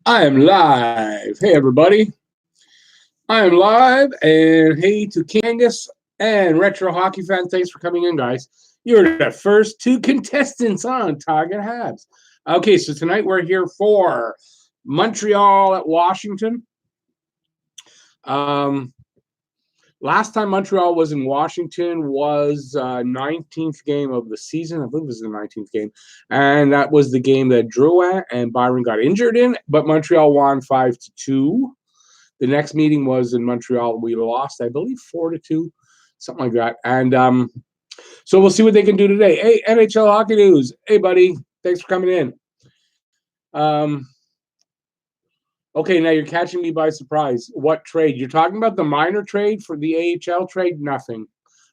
I am live. Hey, everybody. I am live. And hey to Kangas and Retro Hockey Fan. Thanks for coming in, guys. You're the first two contestants on Target Habs. Okay, so tonight we're here for Montreal at Washington. Last time Montreal was in Washington was 19th game of the season. I believe it was the 19th game. And that was the game that Drouin and Byron got injured in, but Montreal won 5-2. The next meeting was in Montreal. We lost, I believe, 4-2, something like that. And so we'll see what they can do today. Hey, NHL Hockey News. Hey, buddy. Thanks for coming in. Okay, now you're catching me by surprise. What trade? You're talking about the minor trade for the AHL trade? Nothing.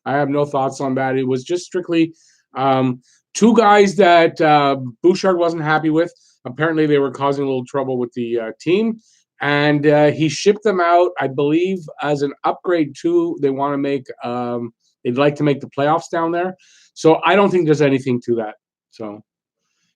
I have no thoughts on that. It was just strictly two guys that Bouchard wasn't happy with. Apparently, they were causing a little trouble with the team. And he shipped them out, I believe, as an upgrade to, they want to make, they'd like to make the playoffs down there. So I don't think there's anything to that. So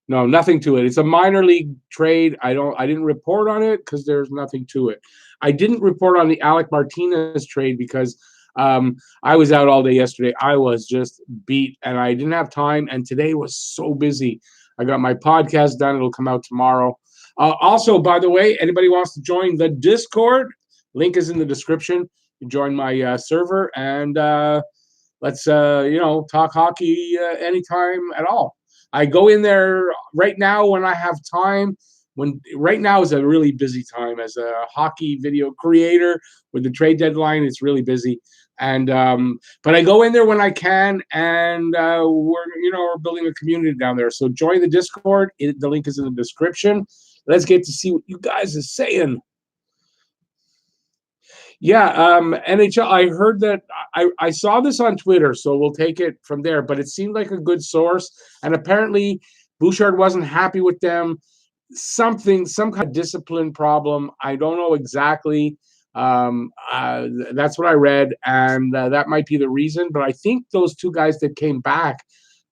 no, nothing to it. It's a minor league trade. I didn't report on it because there's nothing to it. I didn't report on the Alec Martinez trade because I was out all day yesterday. I was just beat and I didn't have time. And today was so busy. I got my podcast done. It'll come out tomorrow. Also, by the way, anybody wants to join the Discord, link is in the description. You join my server and let's talk hockey anytime at all. I go in there right now when I have time. Right now is a really busy time as a hockey video creator with the trade deadline. It's really busy, and but I go in there when I can, and we're building a community down there. So join the Discord. The link is in the description. Let's get to see what you guys are saying. Yeah, NHL. I heard that. I saw this on Twitter, so we'll take it from there. But it seemed like a good source, and apparently Bouchard wasn't happy with them. Some kind of discipline problem. I don't know exactly. That's what I read, and that might be the reason. But I think those two guys that came back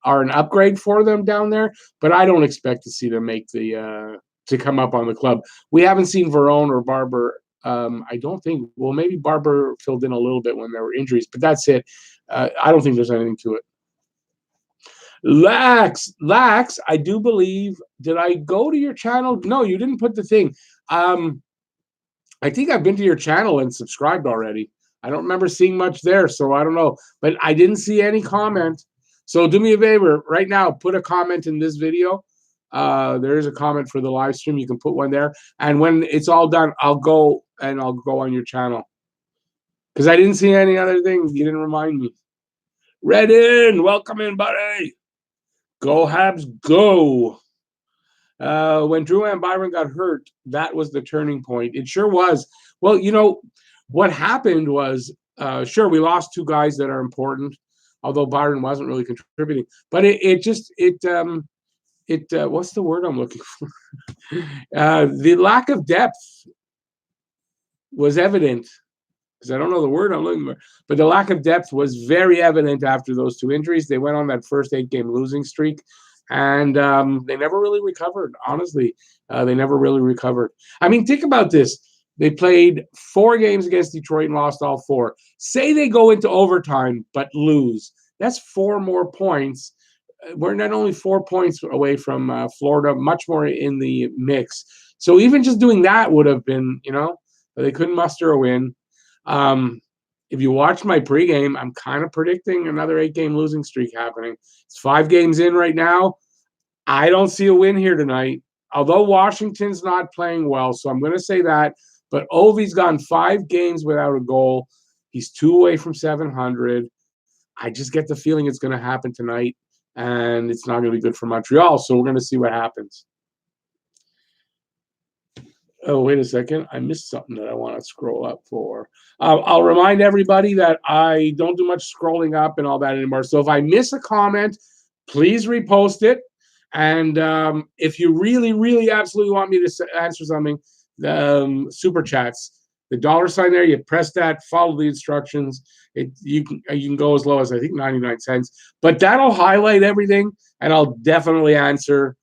are an upgrade for them down there. But I don't expect to see them make the to come up on the club. We haven't seen Verone or Barber. I don't think. Well, maybe Barber filled in a little bit when there were injuries, but that's it. I don't think there's anything to it. Lax, I do believe. Did I go to your channel? No, you didn't put the thing. I think I've been to your channel and subscribed already. I don't remember seeing much there, so I don't know. But I didn't see any comment. So do me a favor right now. Put a comment in this video. There is a comment for the live stream. You can put one there. And when it's all done, I'll go on your channel. Because I didn't see any other things. You didn't remind me. Red in. Welcome in, buddy. Go Habs, go. When Drouin and Byron got hurt, that was the turning point. It sure was. Well, what happened was, sure, we lost two guys that are important, although Byron wasn't really contributing. But what's the word I'm looking for? The lack of depth was evident, because I don't know the word I'm looking for, but the lack of depth was very evident after those two injuries. They went on that first 8-game losing streak, and they never really recovered, honestly. They never really recovered. I mean, think about this. They played 4 games against Detroit and lost all 4. Say they go into overtime but lose. That's 4 more points. We're not only 4 points away from Florida, much more in the mix. So even just doing that would have been, they couldn't muster a win. If you watch my pregame, I'm kind of predicting another 8-game losing streak happening. It's 5 games in right now. I don't see a win here tonight, although Washington's not playing well. So I'm going to say that. But Ovi's gone 5 games without a goal. He's 2 away from 700. I just get the feeling it's going to happen tonight. And it's not going to be good for Montreal, so we're going to see what happens. Oh, wait a second. I missed something that I want to scroll up for. I'll remind everybody that I don't do much scrolling up and all that anymore. So if I miss a comment, please repost it. And if you really, really absolutely want me to answer something, super chats. The $sign there, you press that, follow the instructions. You can go as low as, I think, 99 cents. But that'll highlight everything, and I'll definitely answer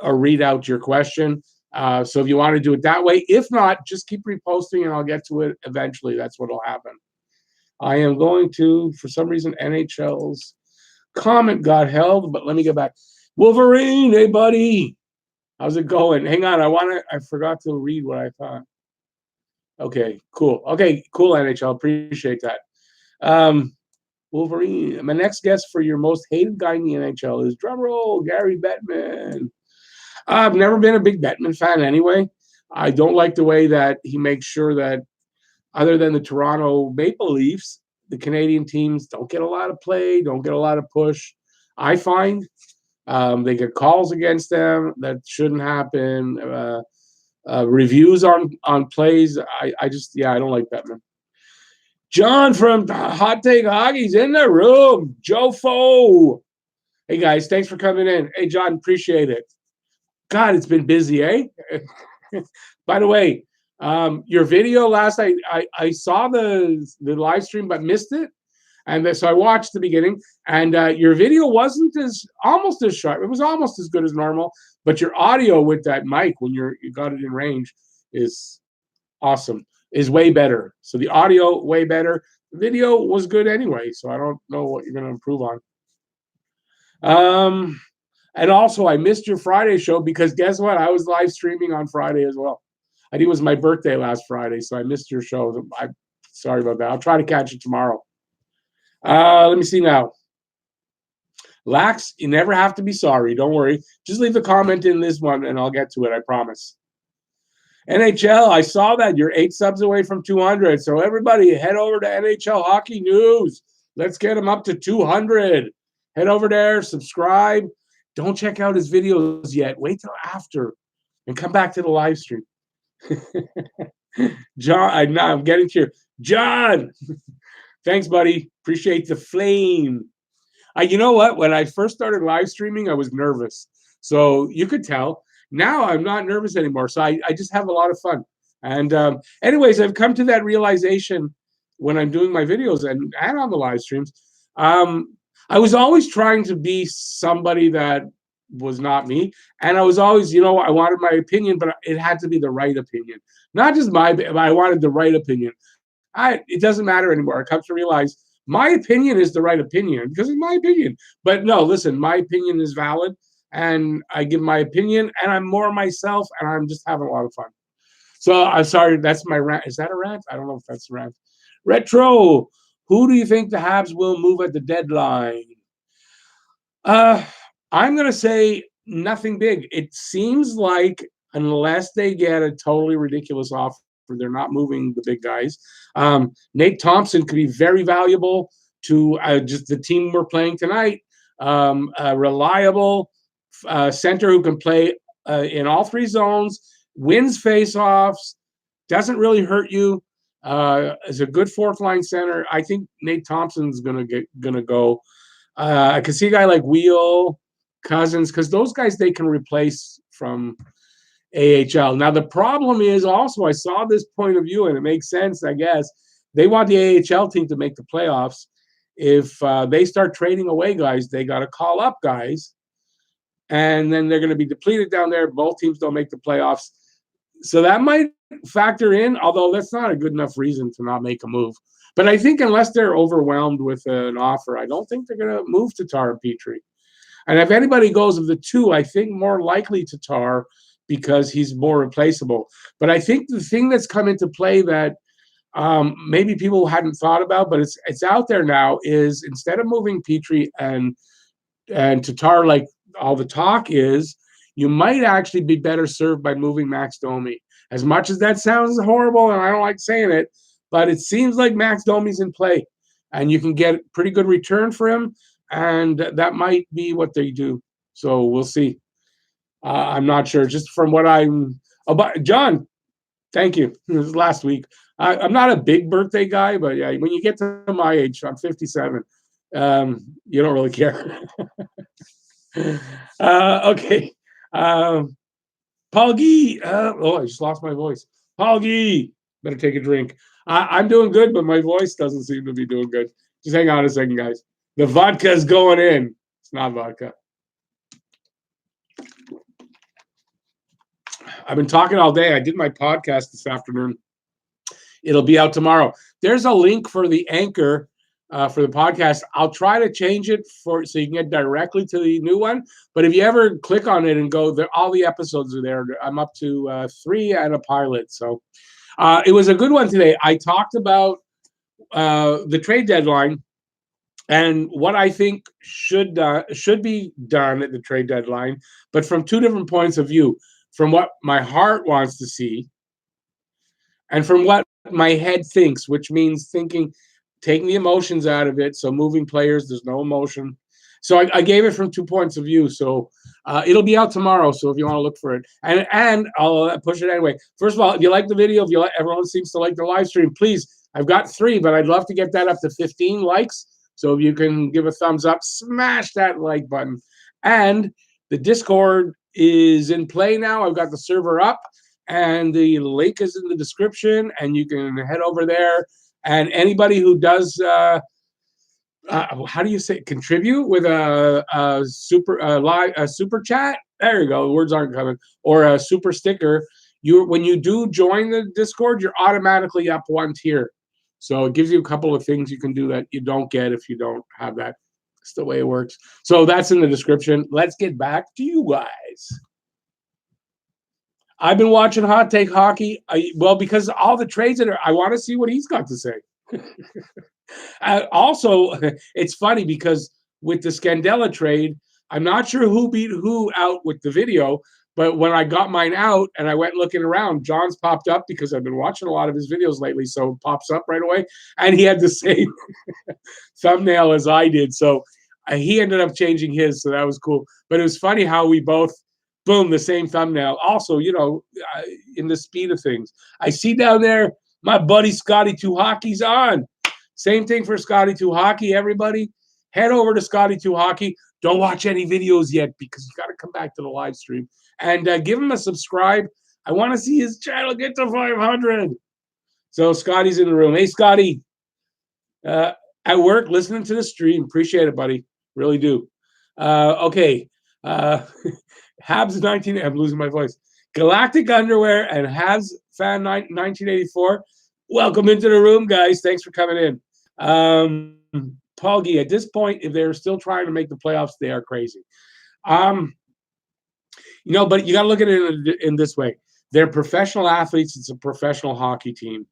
or read out your question. So if you want to do it that way, if not, just keep reposting and I'll get to it eventually. That's what'll happen. I am going to, for some reason, NHL's comment got held, but let me get back. Wolverine, hey buddy. How's it going? Hang on, I forgot to read what I thought. Okay, cool. Okay, cool, NHL. Appreciate that. Wolverine, my next guest for your most hated guy in the NHL is drumroll, Gary Bettman. I've never been a big Bettman fan anyway. I don't like the way that he makes sure that other than the Toronto Maple Leafs, the Canadian teams don't get a lot of play, don't get a lot of push. I find they get calls against them that shouldn't happen. Reviews on plays. I don't like Bettman. John from Hot Take Hockey's in the room. Joe Foe. Hey guys, thanks for coming in. Hey John, appreciate it. God, it's been busy, eh? By the way, your video last night, I saw the live stream but missed it. And so I watched the beginning, and your video wasn't almost as sharp. It was almost as good as normal, but your audio with that mic when you got it in range is awesome. Is way better. So the audio way better. The video was good anyway, so I don't know what you're going to improve on. And also, I missed your Friday show because guess what? I was live streaming on Friday as well. I think it was my birthday last Friday, so I missed your show. I'm sorry about that. I'll try to catch it tomorrow. Let me see now. Lax, you never have to be sorry. Don't worry. Just leave the comment in this one, and I'll get to it. I promise. NHL, I saw that you're 8 subs away from 200. So everybody, head over to NHL Hockey News. Let's get him up to 200. Head over there, subscribe. Don't check out his videos yet. Wait till after, and come back to the live stream. John, I'm getting to you. John, thanks, buddy. Appreciate the flame. You know what? When I first started live streaming, I was nervous. So you could tell. Now I'm not nervous anymore. So I just have a lot of fun. And anyways, I've come to that realization when I'm doing my videos and on the live streams. I was always trying to be somebody that was not me. And I was always, I wanted my opinion, but it had to be the right opinion. Not just I wanted the right opinion. It doesn't matter anymore. I come to realize my opinion is the right opinion because it's my opinion. But no, listen, my opinion is valid. And I give my opinion, and I'm more myself, and I'm just having a lot of fun. So I'm sorry, that's my rant. Is that a rant? I don't know if that's a rant. Retro, who do you think the Habs will move at the deadline? I'm going to say nothing big. It seems like unless they get a totally ridiculous offer, they're not moving the big guys. Nate Thompson could be very valuable to just the team we're playing tonight. Reliable center who can play in all 3 zones, wins faceoffs, doesn't really hurt you. Is a good 4th line center. I think Nate Thompson's gonna go. I can see a guy like Wheel, Cousins, because those guys they can replace from AHL. Now the problem is also I saw this point of view and it makes sense. I guess they want the AHL team to make the playoffs. If they start trading away guys, they got to call up guys. And then they're going to be depleted down there. Both teams don't make the playoffs. So that might factor in, although that's not a good enough reason to not make a move. But I think unless they're overwhelmed with an offer, I don't think they're going to move Tatar and Petrie. And if anybody goes of the 2, I think more likely Tatar because he's more replaceable. But I think the thing that's come into play that maybe people hadn't thought about, but it's out there now, is instead of moving Petrie and Tatar like all the talk is, you might actually be better served by moving Max Domi. As much as that sounds horrible, and I don't like saying it, but it seems like Max Domi's in play, and you can get pretty good return for him, and that might be what they do. So we'll see. I'm not sure. Just from what I'm about, John. Thank you. This is last week. I'm not a big birthday guy, but yeah, when you get to my age, I'm 57. You don't really care. Okay. Paul Gee. I just lost my voice. Paul Gee. Better take a drink. I'm doing good, but my voice doesn't seem to be doing good. Just hang on a second, guys. The vodka's going in. It's not vodka. I've been talking all day. I did my podcast this afternoon. It'll be out tomorrow. There's a link for the anchor for the podcast. I'll try to change it so you can get directly to the new one. But if you ever click on it and go there, all the episodes are there. I'm up to 3 and a pilot. So it was a good one today. I talked about the trade deadline and what I think should be done at the trade deadline, but from 2 different points of view. From what my heart wants to see, and from what my head thinks, which means taking the emotions out of it. So moving players, there's no emotion. So I gave it from 2 points of view. So it'll be out tomorrow. So if you want to look for it, and I'll push it anyway. First of all, if you like the video, everyone seems to like the live stream, please. I've got 3, but I'd love to get that up to 15 likes. So if you can give a thumbs up, smash that like button. And the Discord is in play now. I've got the server up, and the link is in the description, and you can head over there. And anybody who does, how do you say, contribute with a super chat? There you go. The words aren't coming. Or a super sticker. When you do join the Discord, you're automatically up 1 tier. So it gives you a couple of things you can do that you don't get if you don't have that. It's the way it works. So that's in the description. Let's get back to you guys. I've been watching Hot Take Hockey. Because all the trades that I want to see what he's got to say. Also, it's funny because with the Scandella trade, I'm not sure who beat who out with the video, but when I got mine out and I went looking around, John's popped up because I've been watching a lot of his videos lately, so it pops up right away. And he had the same thumbnail as I did, so he ended up changing his, so that was cool. But it was funny how we both, boom, the same thumbnail. Also, in the speed of things. I see down there, my buddy Scotty 2 Hockey's on. Same thing for Scotty 2 Hockey, everybody. Head over to Scotty 2 Hockey. Don't watch any videos yet because you got to come back to the live stream. And give him a subscribe. I want to see his channel get to 500. So Scotty's in the room. Hey, Scotty. At work, listening to the stream. Appreciate it, buddy. Really do. Okay. Habs 19. I'm losing my voice. Galactic Underwear and Habs Fan 1984. Welcome into the room, guys. Thanks for coming in. Paul Gee, at this point, if they're still trying to make the playoffs, they are crazy. But you got to look at it in this way. They're professional athletes. It's a professional hockey team.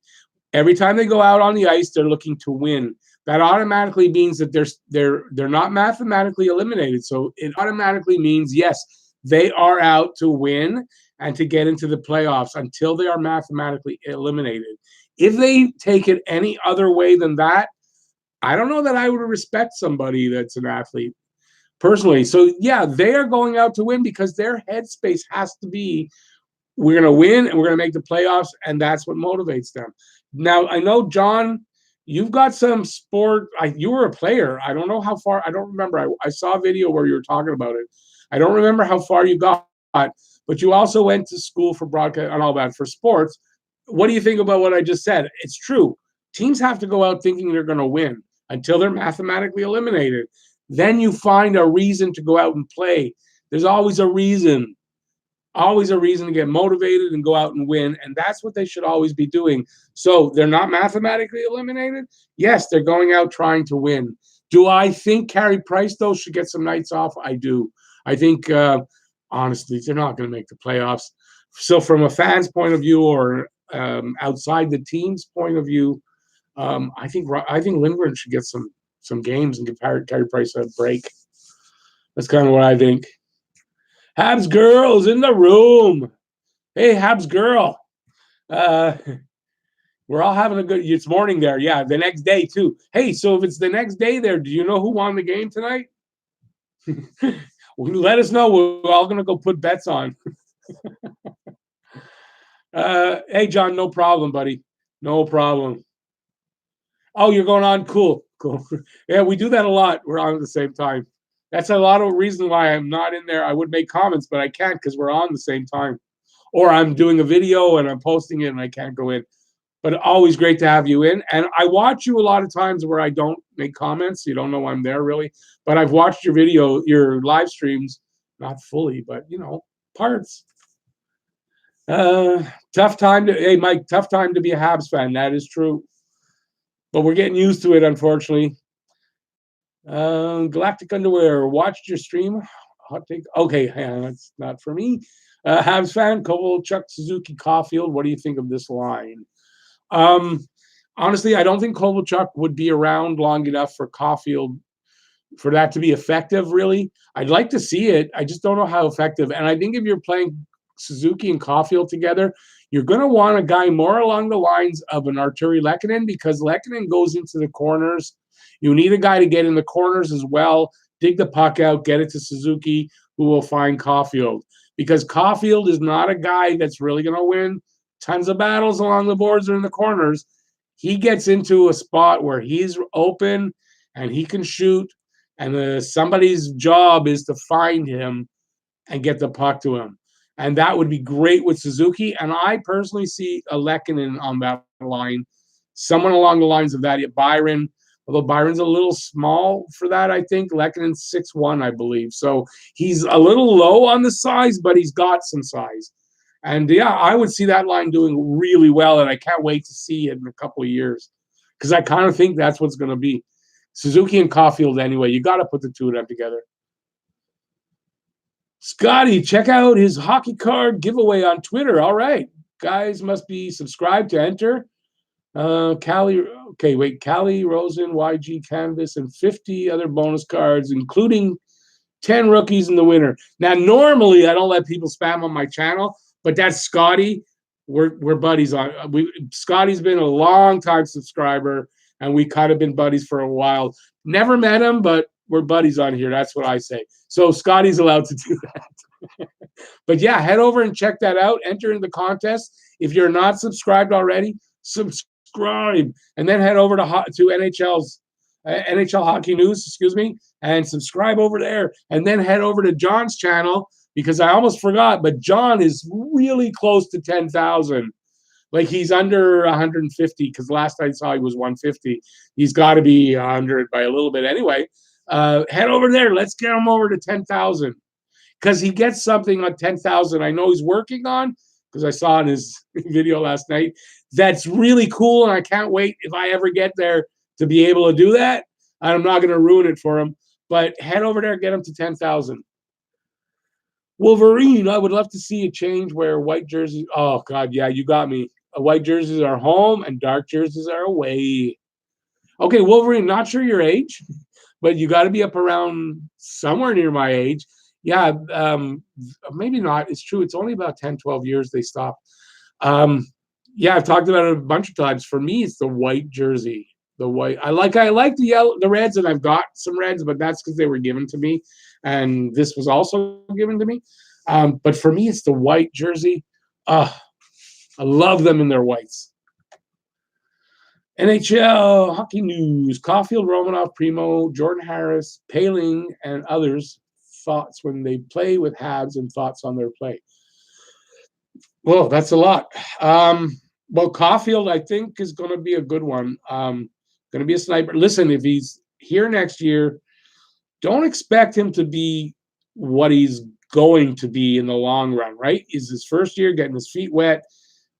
Every time they go out on the ice, they're looking to win. That automatically means that they're not mathematically eliminated. So it automatically means, yes, they are out to win and to get into the playoffs until they are mathematically eliminated. If they take it any other way than that, I don't know that I would respect somebody that's an athlete personally. So, yeah, they are going out to win because their headspace has to be, we're going to win and we're going to make the playoffs, and that's what motivates them. Now, I know, John, you've got some sport. You were a player. I don't know how far. I don't remember. I saw a video where you were talking about it. I don't remember how far you got, but you also went to school for broadcast and all that for sports. What do you think about what I just said? It's true. Teams have to go out thinking they're going to win until they're mathematically eliminated. Then you find a reason to go out and play. There's always a reason to get motivated and go out and win. And that's what they should always be doing. So they're not mathematically eliminated. Yes, they're going out trying to win. Do I think Carey Price, though, should get some nights off? I do. I think, honestly, they're not going to make the playoffs. So from a fan's point of view or outside the team's point of view, I think Lindgren should get some games and give Carey Price a break. That's kind of what I think. Habs girl's in the room. Hey, Habs girl. We're all having a good. It's morning there. Yeah, the next day too. Hey, so if it's the next day there, do you know who won the game tonight? Let us know. We're all gonna go put bets on. Hey, John, no problem, buddy. No problem. Oh, you're going on? Cool. Yeah, we do that a lot. We're on at the same time. That's a lot of reason why I'm not in there. I would make comments, but I can't because we're on the same time. Or I'm doing a video and I'm posting it and I can't go in. But always great to have you in. And I watch you a lot of times where I don't make comments. You don't know I'm there really. But I've watched your live streams, not fully, but, parts. Uh, tough time to, hey, Mike, tough time to be a Habs fan. That is true. But we're getting used to it, unfortunately. Galactic Underwear, watched your stream. Hot take. Okay, that's not for me. Habs fan, Kovalchuk, Suzuki, Caulfield. What do you think of this line? Um, Honestly, I don't think Kovalchuk would be around long enough for Caulfield for that to be effective, really. I'd like to see it. I just don't know how effective. And I think if you're playing Suzuki and Caulfield together, you're going to want a guy more along the lines of an Arturi Lehkonen because Lehkonen goes into the corners. You need a guy to get in the corners as well, dig the puck out, get it to Suzuki, who will find Caulfield. Because Caulfield is not a guy that's really going to win tons of battles along the boards or in the corners. He gets into a spot where he's open and he can shoot, and somebody's job is to find him and get the puck to him. And that would be great with Suzuki. And I personally see a Lehkonen on that line, someone along the lines of that. Byron, although Byron's a little small for that, I think. Lehkonen's 6'1", I believe. So he's a little low on the size, but he's got some size. And yeah, I would see that line doing really well. And I can't wait to see it in a couple of years because I kind of think that's what's going to be. Suzuki and Caulfield, anyway. You got to put the two of them together. Scotty, check out his hockey card giveaway on Twitter. All right. Guys must be subscribed to enter. Callie Rosen, YG Canvas, and 50 other bonus cards, including 10 rookies in the winner. Now, normally I don't let people spam on my channel, but that's Scotty. We're buddies on. Scotty's been a long time subscriber, and we kind of been buddies for a while. Never met him, but we're buddies on here. That's what I say. So Scotty's allowed to do that. But yeah, head over and check that out. Enter in the contest. If you're not subscribed already, subscribe, and then head over to NHL Hockey News, and subscribe over there. And then head over to John's channel because I almost forgot, but John is really close to 10,000. Like he's under 150 because last I saw he was 150. He's got to be 100 by a little bit anyway. Head over there. Let's get him over to 10,000 because he gets something on 10,000. I know he's working on because I saw in his video last night. That's really cool, and I can't wait if I ever get there to be able to do that. I'm not going to ruin it for him, but head over there, get him to 10,000. Wolverine, I would love to see a change where white jerseys. Oh God, yeah, you got me. White jerseys are home and dark jerseys are away. Okay, Wolverine, not sure your age, but you got to be up around somewhere near my age. Yeah, maybe not. It's true. It's only about 10, 12 years they stopped. Yeah, I've talked about it a bunch of times. For me, it's the white jersey. The white. I like the yellow, the reds, and I've got some reds, but that's because they were given to me, and this was also given to me. But for me, it's the white jersey. I love them in their whites. NHL Hockey News. Caulfield, Romanov, Primo, Jordan Harris, Paling, and others. Thoughts when they play with Habs and thoughts on their play. Well, that's a lot. Well, Caulfield, I think, is going to be a good one. Going to be a sniper. Listen, if he's here next year, don't expect him to be what he's going to be in the long run, right? Is his first year getting his feet wet.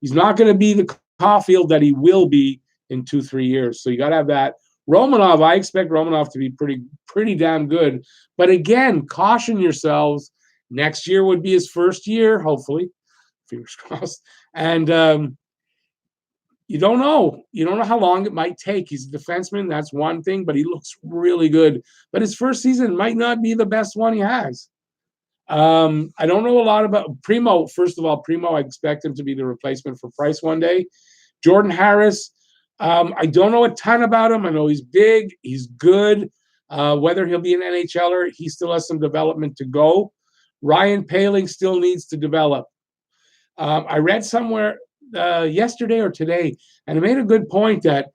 He's not going to be the Caulfield that he will be in 2-3 years. So you got to have that. Romanov, I expect Romanov to be pretty damn good. But again, caution yourselves. Next year would be his first year, hopefully. Fingers crossed. And you don't know. You don't know how long it might take. He's a defenseman. That's one thing, but he looks really good. But his first season might not be the best one he has. I don't know a lot about Primo. First of all, Primo, I expect him to be the replacement for Price one day. Jordan Harris, I don't know a ton about him. I know he's big. He's good. Whether he'll be an NHLer, he still has some development to go. Ryan Paling still needs to develop. I read somewhere yesterday or today, and it made a good point that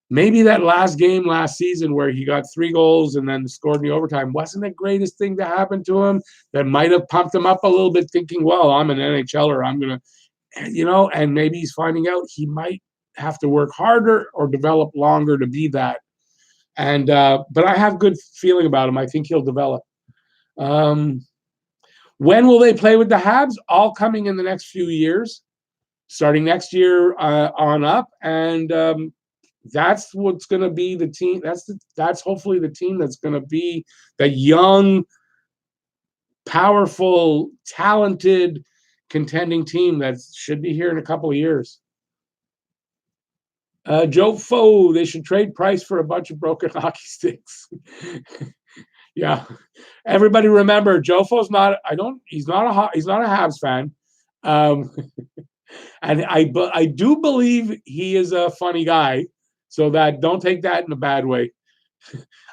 maybe that last game last season where he got 3 goals and then scored in the overtime wasn't the greatest thing to happen to him. That might have pumped him up a little bit, thinking, well, I'm an NHLer. I'm going to, and maybe he's finding out he might have to work harder or develop longer to be that. And but I have good feeling about him. I think he'll develop. When will they play with the Habs? All coming in the next few years, starting next year on up, and that's what's going to be the team. That's hopefully the team that's going to be the young, powerful, talented, contending team that should be here in a couple of years. Joe Foe, they should trade Price for a bunch of broken hockey sticks. Yeah, everybody remember Joe Foe's not. He's not a Habs fan, and I do believe he is a funny guy. So that don't take that in a bad way.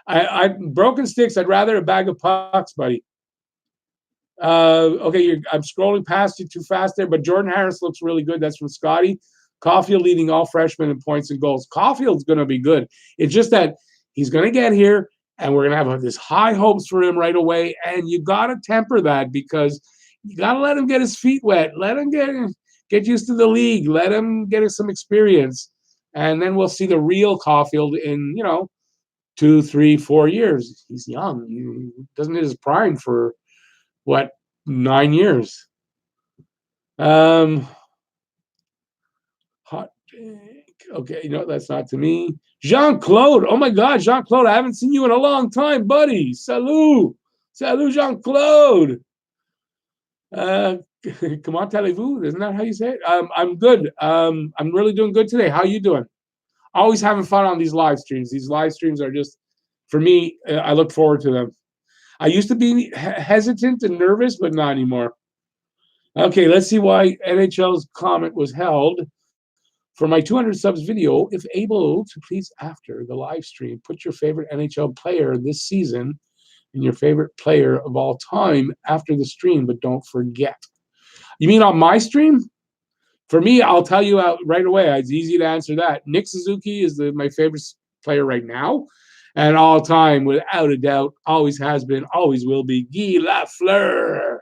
I broken sticks. I'd rather a bag of pucks, buddy. Okay, I'm scrolling past you too fast there, but Jordan Harris looks really good. That's from Scotty. Caulfield leading all freshmen in points and goals. Caulfield's going to be good. It's just that he's going to get here, and we're going to have this high hopes for him right away. And you got to temper that because you got to let him get his feet wet. Let him get used to the league. Let him get some experience, and then we'll see the real Caulfield in 2, 3, 4 years. He's young. He doesn't hit his prime for 9 years. Hot take. Okay, that's not to me. Jean-Claude. Oh my God, Jean-Claude, I haven't seen you in a long time, buddy. Salut. Salut, Jean-Claude. Comment allez-vous? Isn't that how you say it? I'm good. I'm really doing good today. How you doing? Always having fun on these live streams. These live streams are just, for me, I look forward to them. I used to be hesitant and nervous, but not anymore. Okay, let's see why NHL's comment was held. For my 200 subs video, if able to please after the live stream, put your favorite NHL player this season and your favorite player of all time after the stream, but don't forget. You mean on my stream? For me, I'll tell you out right away. It's easy to answer that. Nick Suzuki is my favorite player right now. And all time, without a doubt, always has been, always will be, Guy Lafleur.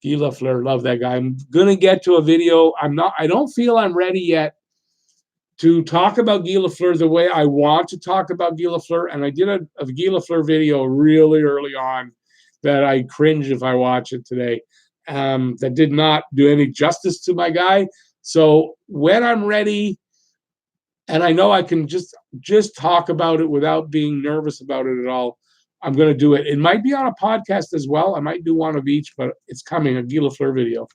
Guy Lafleur, love that guy. I'm gonna get to a video. I don't feel I'm ready yet to talk about Guy Lafleur the way I want to talk about Guy Lafleur. And I did a Guy Lafleur video really early on that I cringe if I watch it today. That did not do any justice to my guy. So when I'm ready, and I know I can just talk about it without being nervous about it at all, I'm going to do it. It might be on a podcast as well. I might do one of each, but it's coming, a Guy Lafleur video.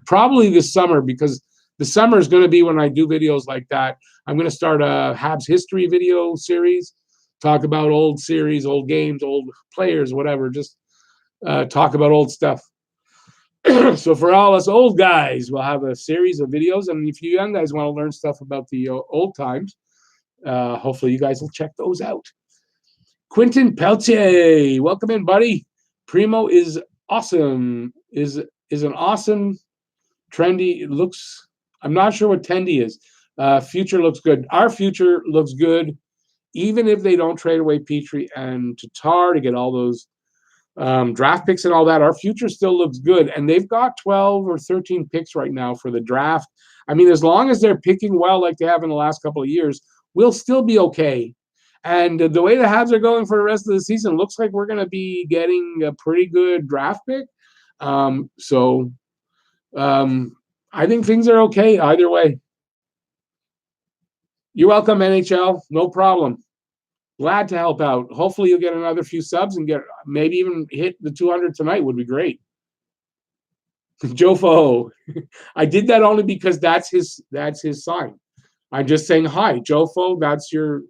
Probably this summer, because the summer is going to be when I do videos like that. I'm going to start a Habs history video series, talk about old series, old games, old players, whatever, just talk about old stuff. So for all us old guys, we'll have a series of videos. And if you young guys want to learn stuff about the old times, hopefully you guys will check those out. Quentin Peltier, welcome in, buddy. Primo is awesome. Is an awesome, trendy. Looks. I'm not sure what trendy is. Future looks good. Our future looks good, even if they don't trade away Petrie and Tatar to get all those draft picks and all that. Our future still looks good, and they've got 12 or 13 picks right now for the draft. I mean, as long as they're picking well like they have in the last couple of years, we'll still be okay. And the way the Habs are going for the rest of the season, looks like we're going to be getting a pretty good draft pick. So I think things are okay either way. You're welcome, NHL. No problem. Glad to help out. Hopefully you'll get another few subs and get maybe even hit the 200 tonight would be great. Jofo. I did that only because that's his sign. I'm just saying hi, Jofo. That's your.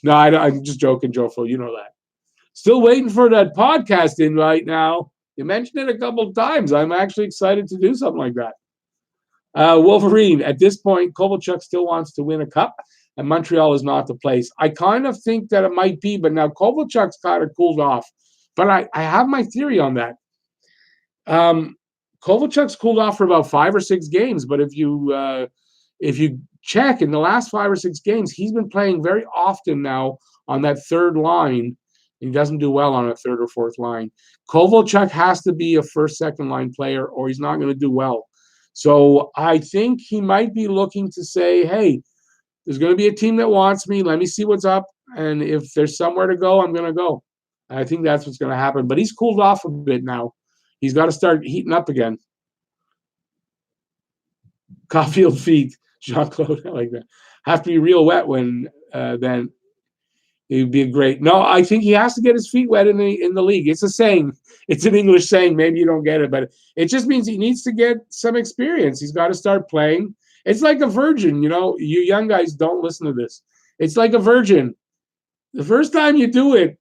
No, I'm just joking, Jofo. You know that. Still waiting for that podcast invite now. You mentioned it a couple of times. I'm actually excited to do something like that. Wolverine. At this point, Kovalchuk still wants to win a cup, and Montreal is not the place. I kind of think that it might be, but now Kovalchuk's kind of cooled off. But I have my theory on that. Kovalchuk's cooled off for about 5 or 6 games, but if you check in the last 5 or 6 games, he's been playing very often now on that third line. He doesn't do well on a third or fourth line. Kovalchuk has to be a first, second line player, or he's not going to do well. So I think he might be looking to say, hey, there's going to be a team that wants me. Let me see what's up. And if there's somewhere to go, I'm going to go. I think that's what's going to happen. But he's cooled off a bit now. He's got to start heating up again. Caulfield feet, Jean-Claude, I like that. Have to be real wet when then it would be great. No, I think he has to get his feet wet in the league. It's a saying. It's an English saying. Maybe you don't get it, but it just means he needs to get some experience. He's got to start playing. It's like a virgin, you young guys don't listen to this. It's like a virgin. The first time you do it,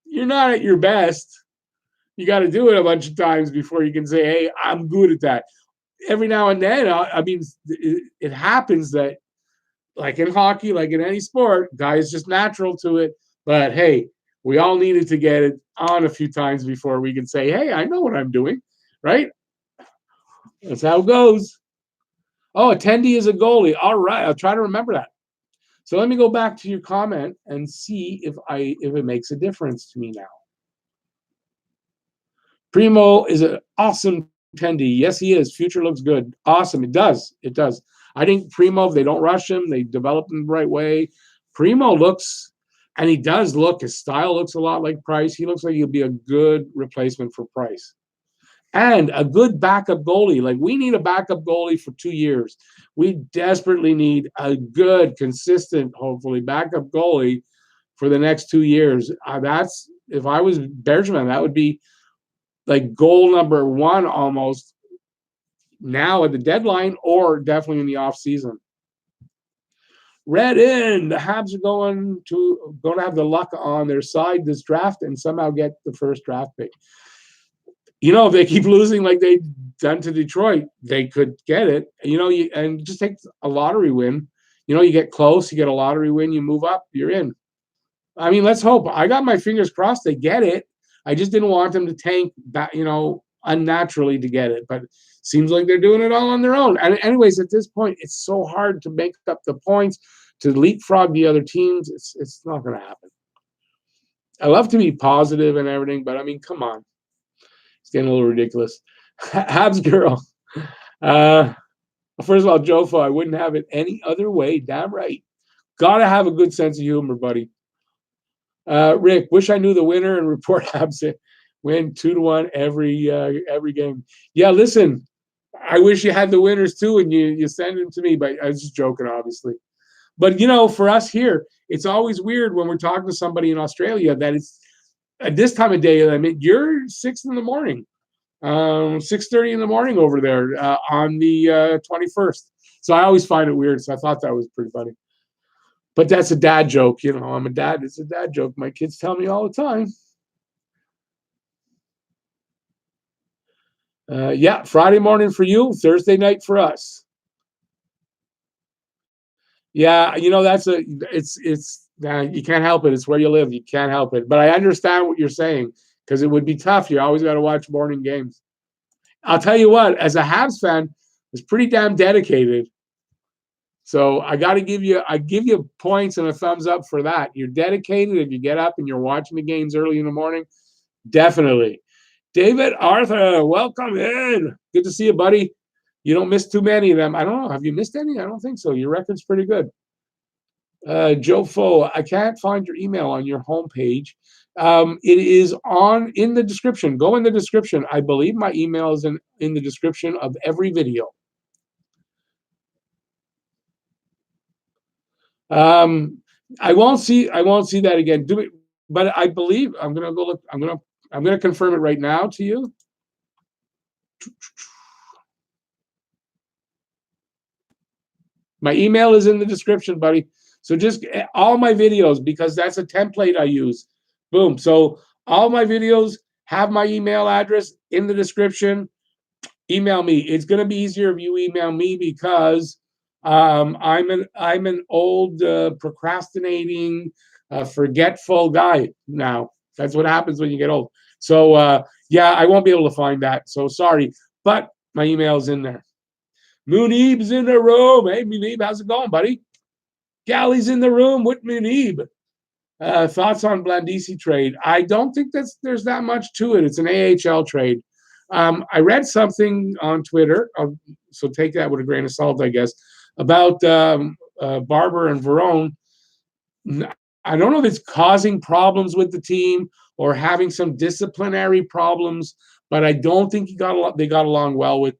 you're not at your best. You got to do it a bunch of times before you can say, hey, I'm good at that. Every now and then, I mean, it happens that, like in hockey, like in any sport, guys just natural to it. But hey, we all needed to get it on a few times before we can say, hey, I know what I'm doing, right? That's how it goes. Oh, attendee is a goalie. All right, I'll try to remember that. So let me go back to your comment and see if it makes a difference to me now. Primo is an awesome attendee. Yes, he is. Future looks good. Awesome. It does. It does. I think Primo, if they don't rush him, they develop him the right way. Primo looks, and he does look, his style looks a lot like Price. He looks like he'll be a good replacement for Price. And a good backup goalie. Like, we need a backup goalie for 2 years. We desperately need a good, consistent, hopefully, backup goalie for the next 2 years. That's, if I was Bergman, that would be like goal number one almost now at the deadline, or definitely in the off season. Red in, the Habs are going to have the luck on their side this draft and somehow get the first draft pick. If they keep losing like they've done to Detroit, they could get it. And just take a lottery win. You get close, you get a lottery win, you move up, you're in. I mean, let's hope. I got my fingers crossed they get it. I just didn't want them to tank back, unnaturally to get it. But it seems like they're doing it all on their own. And anyways, at this point, it's so hard to make up the points, to leapfrog the other teams. It's not going to happen. I love to be positive and everything, but I mean, come on. It's getting a little ridiculous. Habs girl. First of all, Jofo, I wouldn't have it any other way. Damn right. Got to have a good sense of humor, buddy. Rick, wish I knew the winner and report Habs win 2-1 every game. Yeah, listen, I wish you had the winners too, and you send them to me. But I was just joking, obviously. But for us here, it's always weird when we're talking to somebody in Australia that it's at this time of day. I mean, you're 6 in the morning, 6:30 in the morning over there on the 21st. So I always find it weird. So I thought that was pretty funny. But that's a dad joke. I'm a dad. It's a dad joke. My kids tell me all the time. Yeah, Friday morning for you, Thursday night for us. Yeah, it's you can't help it. It's where you live. You can't help it. But I understand what you're saying, because it would be tough. You always got to watch morning games. I'll tell you what, as a Habs fan, it's pretty damn dedicated. So I give you points and a thumbs up for that. You're dedicated if you get up and you're watching the games early in the morning. Definitely. David Arthur, welcome in. Good to see you, buddy. You don't miss too many of them. I don't know. Have you missed any? I don't think so. Your record's pretty good. Joe Foe, I can't find your email on your homepage. It is in the description. Go in the description. I believe my email is in the description of every video. I won't see that again. Do it, but I believe I'm gonna go look. I'm gonna confirm it right now to you. My email is in the description, buddy. So just all my videos, because that's a template I use. Boom. So all my videos have my email address in the description. Email me. It's gonna be easier if you email me, because I'm an old procrastinating, forgetful guy now. That's what happens when you get old. So yeah, I won't be able to find that. So sorry, but my email's in there. Munib's in the room. Hey, Munib, how's it going, buddy? Galley's in the room with Munib. Thoughts on Blandisi trade? I don't think there's that much to it. It's an AHL trade. I read something on Twitter, so take that with a grain of salt, I guess, about Barber and Verone. I don't know if it's causing problems with the team or having some disciplinary problems, but I don't think they got along well with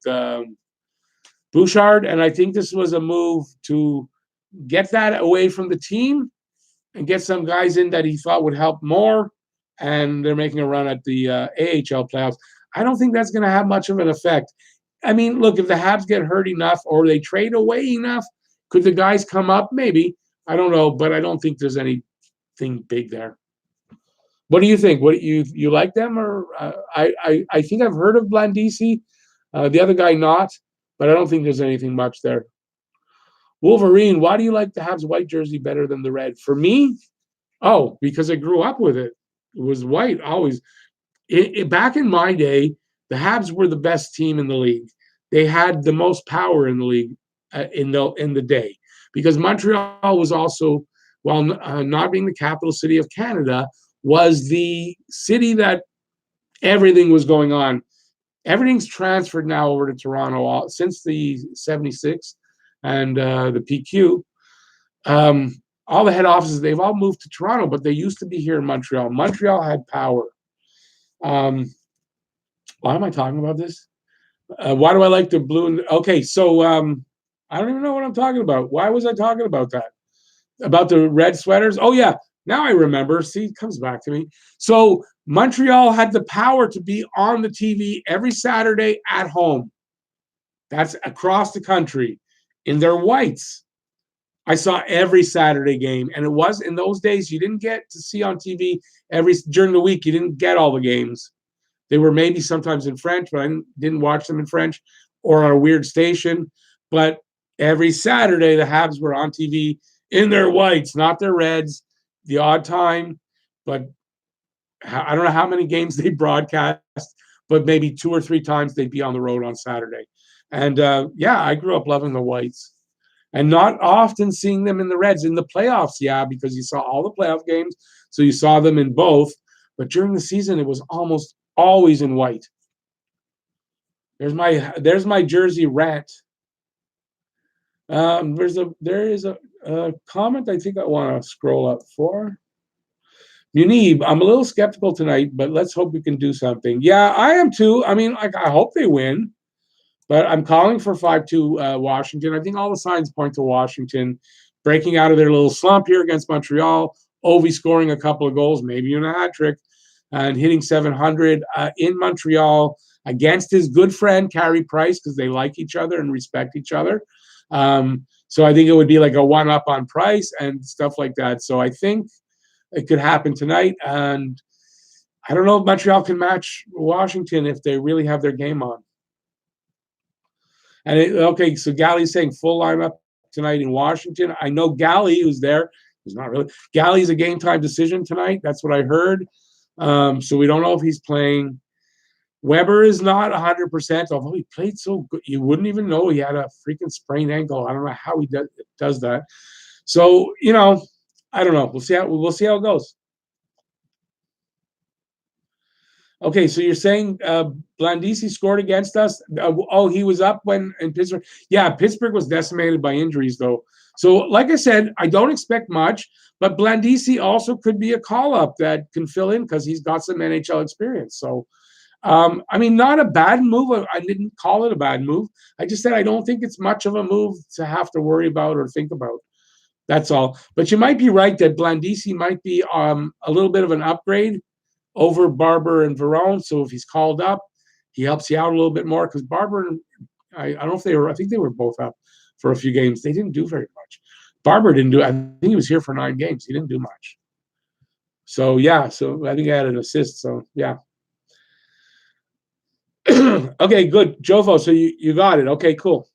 Bouchard, and I think this was a move to get that away from the team and get some guys in that he thought would help more. And they're making a run at the AHL playoffs. I don't think that's going to have much of an effect. I mean, look, if the Habs get hurt enough or they trade away enough, could the guys come up? Maybe. I don't know, but I don't think there's anything big there. What do you think? What you like them, or I think I've heard of Blandisi, the other guy not, but I don't think there's anything much there. Wolverine, why do you like the Habs white jersey better than the red? For me, because I grew up with it. It was white always. Back in my day, the Habs were the best team in the league. They had the most power in the league in the day, because Montreal was also, while not being the capital city of Canada, was the city that everything was going on. Everything's transferred now over to Toronto since the 76 and the PQ. All the head offices, they've all moved to Toronto, but they used to be here in Montreal. Montreal had power. Why am I talking about this? Why do I like the blue? Okay, so I don't even know what I'm talking about. Why was I talking about that? About the red sweaters? Oh, yeah. Now I remember. See, it comes back to me. So Montreal had the power to be on the TV every Saturday at home. That's across the country in their whites. I saw every Saturday game, and it was in those days you didn't get to see on TV during the week. You didn't get all the games. They were maybe sometimes in French, but I didn't watch them in French or on a weird station. But every Saturday, the Habs were on TV in their whites, not their reds, the odd time. But I don't know how many games they broadcast, but maybe 2 or 3 times they'd be on the road on Saturday. And I grew up loving the whites. And not often seeing them in the reds. In the playoffs, because you saw all the playoff games, so you saw them in both. But during the season, it was almost always in white. There's my jersey rant. There is a comment I think I want to scroll up for. Munib, I'm a little skeptical tonight, but let's hope we can do something. Yeah, I am too. I mean, I hope they win. But I'm calling for 5-2 Washington. I think all the signs point to Washington breaking out of their little slump here against Montreal. Ovi scoring a couple of goals, maybe even a hat trick, and hitting 700 in Montreal against his good friend, Carey Price, because they like each other and respect each other. So I think it would be like a one-up on Price and stuff like that. So I think it could happen tonight. And I don't know if Montreal can match Washington if they really have their game on. And so Galley's saying full lineup tonight in Washington. I know Galley, who's there, who's not really. Galley's a game time decision tonight. That's what I heard. So we don't know if he's playing. Weber is not 100%, although he played so good. You wouldn't even know he had a freaking sprained ankle. I don't know how he does that. So, I don't know. We'll see how it goes. Okay, so you're saying Blandisi scored against us? He was up when in Pittsburgh. Yeah, Pittsburgh was decimated by injuries, though. So, like I said, I don't expect much, but Blandisi also could be a call-up that can fill in because he's got some NHL experience. So, not a bad move. I didn't call it a bad move. I just said I don't think it's much of a move to have to worry about or think about. That's all. But you might be right that Blandisi might be a little bit of an upgrade over Barber and Verone. So if he's called up, he helps you out a little bit more because Barber, I don't know if I think they were both up for a few games. They didn't do very much. Barber didn't do, I think he was here for 9 games. He didn't do much. So I think I had an assist. So yeah. Okay, good. Jovo, so you got it. Okay, cool.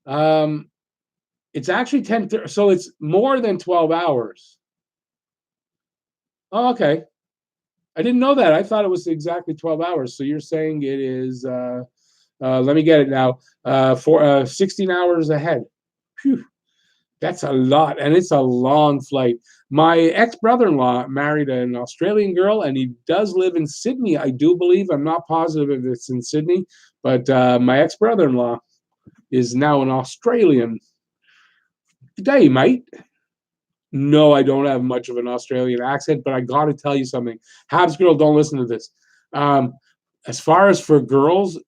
It's actually 10:30, so it's more than 12 hours. Oh, okay. I didn't know that. I thought it was exactly 12 hours. So you're saying it is, let me get it now, for 16 hours ahead. Whew, that's a lot, and it's a long flight. My ex-brother-in-law married an Australian girl, and he does live in Sydney, I do believe. I'm not positive if it's in Sydney, but my ex-brother-in-law is now an Australian. Good day, mate. No, I don't have much of an Australian accent, but I got to tell you something. Habs girl, don't listen to this. Um, as far as for girls,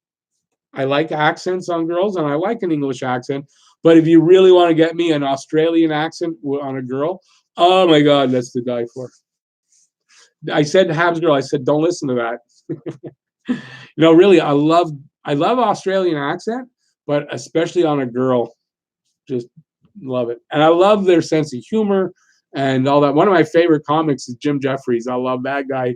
I like accents on girls, and I like an English accent. But if you really want to get me an Australian accent on a girl, oh my God, that's to die for. I said to Habs girl, I said, don't listen to that. Really, I love Australian accent, but especially on a girl, just love it. And I love their sense of humor and all that. One of my favorite comics is Jim Jeffries. I love that guy.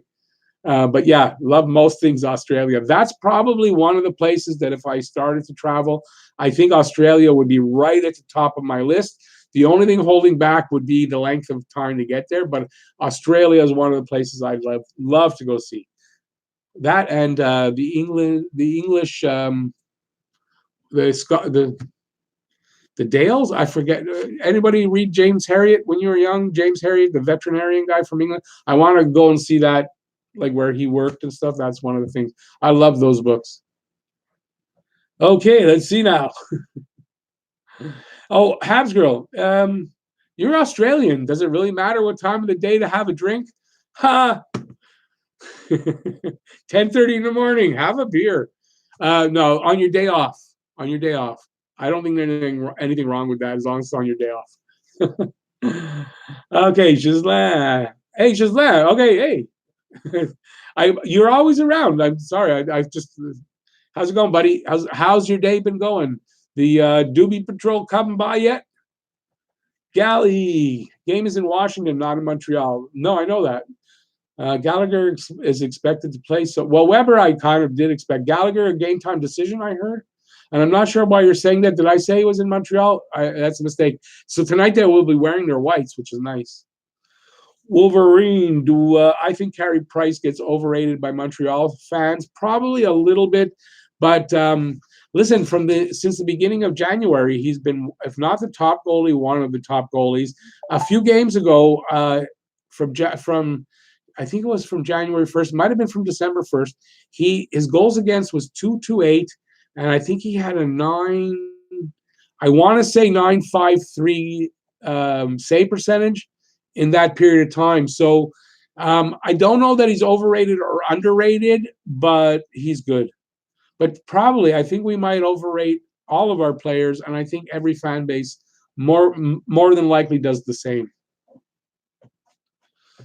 But yeah, love most things Australia. That's probably one of the places that if I started to travel, I think Australia would be right at the top of my list. The only thing holding back would be the length of time to get there. But Australia is one of the places I'd love to go see. That and the English, the Dales. I forget. Anybody read James Herriot when you were young? James Herriot, the veterinarian guy from England. I want to go and see that, like where he worked and stuff. That's one of the things. I love those books. Okay, let's see now. Oh, Habs girl, you're Australian. Does it really matter what time of the day to have a drink? Ha! 10:30 in the morning. Have a beer. No, on your day off. On your day off. I don't think there's anything wrong with that as long as it's on your day off. Okay, Ghislain. Hey, Ghislain. Okay, hey. You're always around. I'm sorry. I just. How's it going, buddy? How's your day been going? The Doobie Patrol coming by yet? Galley. Game is in Washington, not in Montreal. No, I know that. Gallagher is expected to play. So, well, Weber, I kind of did expect. Gallagher, a game time decision, I heard. And I'm not sure why you're saying that. Did I say it was in Montreal? That's a mistake. So tonight they will be wearing their whites, which is nice. Wolverine, I think Carey Price gets overrated by Montreal fans? Probably a little bit. But listen, since the beginning of January, he's been, if not the top goalie, one of the top goalies. A few games ago, from I think it was from January 1st, might have been from December 1st. His goals against was 2.28, and I think he had a 9.53 save percentage in that period of time. So I don't know that he's overrated or underrated, but he's good. But probably, I think we might overrate all of our players, and I think every fan base more than likely does the same.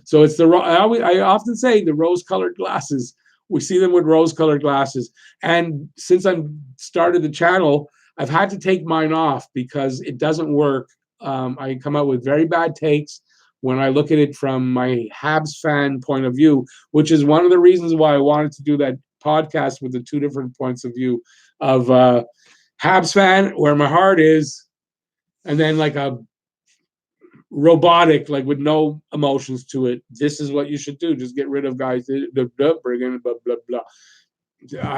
So it's I often say the rose-colored glasses. We see them with rose-colored glasses. And since I've started the channel, I've had to take mine off because it doesn't work. I come out with very bad takes when I look at it from my Habs fan point of view, which is one of the reasons why I wanted to do that podcast with the two different points of view of Habs fan, where my heart is, and then like a robotic, like with no emotions to it. This is what you should do. Just get rid of guys. Bring in blah blah blah.